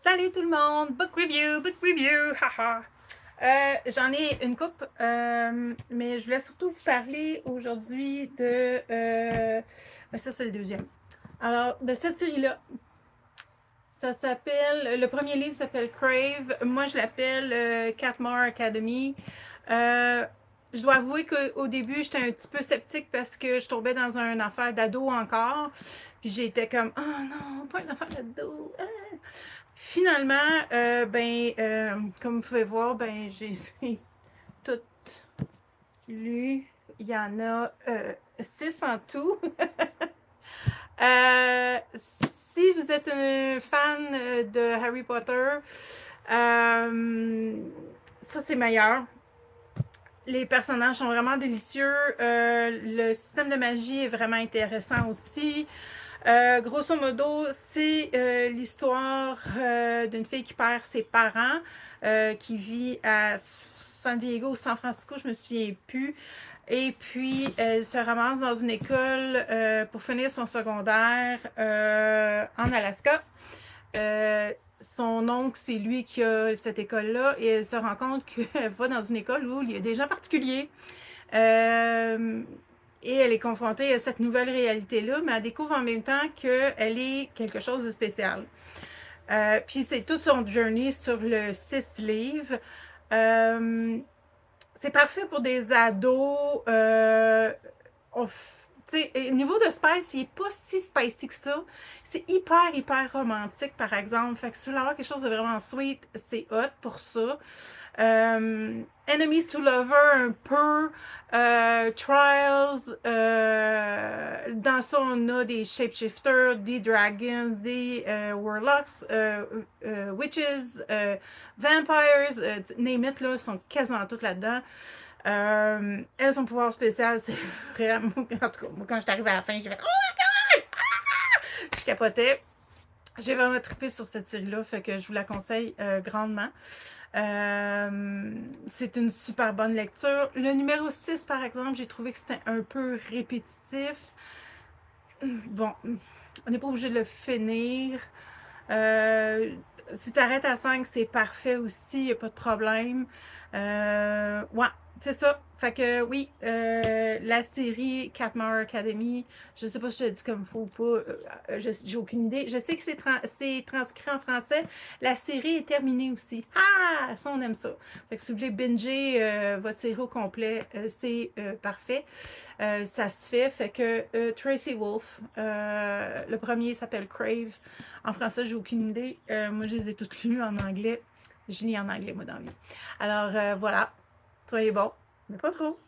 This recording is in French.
Salut tout le monde! Book review, haha! J'en ai une coupe, mais je voulais surtout vous parler aujourd'hui de... ben ça, c'est le deuxième. Alors, de cette série-là, ça s'appelle... Le premier livre s'appelle Crave. Moi, je l'appelle Catmore Academy. Je dois avouer qu'au début, j'étais un petit peu sceptique parce que je tombais dans une affaire d'ado encore. Puis j'étais comme, oh non, pas une affaire d'ado. Finalement, comme vous pouvez voir, ben, j'ai toutes lues. Il y en a 6 en tout. Euh, Si vous êtes un fan de Harry Potter, ça c'est meilleur. Les personnages sont vraiment délicieux. Le système de magie est vraiment intéressant aussi. Grosso modo, c'est l'histoire d'une fille qui perd ses parents, qui vit à San Diego ou San Francisco, je me souviens plus. Et puis, elle se ramasse dans une école pour finir son secondaire en Alaska. Son oncle, c'est lui qui a cette école-là, et elle se rend compte qu'elle va dans une école où il y a des gens particuliers. Et elle est confrontée à cette nouvelle réalité-là, mais elle découvre en même temps qu'elle est quelque chose de spécial. Puis c'est tout son journey sur le 6 livres. C'est parfait pour des ados. Niveau de spice, il n'est pas si spicy que ça. C'est hyper romantique, par exemple. Fait que si vous voulez avoir quelque chose de vraiment sweet, c'est hot pour ça. Enemies to Lover, un peu. Trials. Dans ça, on a des shapeshifters, des dragons, des warlocks, witches, vampires, name it, là, sont quasiment toutes là-dedans. Elles, son pouvoir spécial, c'est vraiment... En tout cas, moi, quand je suis arrivée à la fin, j'ai fait « Oh my God! Ah! » Je capotais. J'ai vraiment trippé sur cette série-là, fait que je vous la conseille grandement. C'est une super bonne lecture. Le numéro 6, par exemple, j'ai trouvé que c'était un peu répétitif. Bon, on n'est pas obligé de le finir. Si tu arrêtes à 5, c'est parfait aussi, il n'y a pas de problème. Ouais, c'est ça. Fait que oui, la série Catmore Academy, je sais pas si je le dis comme il faut ou pas, j'ai aucune idée. Je sais que c'est transcrit en français. La série est terminée aussi. Ah! Ça, on aime ça. Fait que si vous voulez binger votre série au complet, c'est parfait. Ça se fait. Fait que Tracy Wolf, le premier s'appelle Crave. En français, j'ai aucune idée. Moi, je les ai toutes lues en anglais. Je lis en anglais, moi, dans la vie. Alors, voilà. Soyez bons, mais pas trop.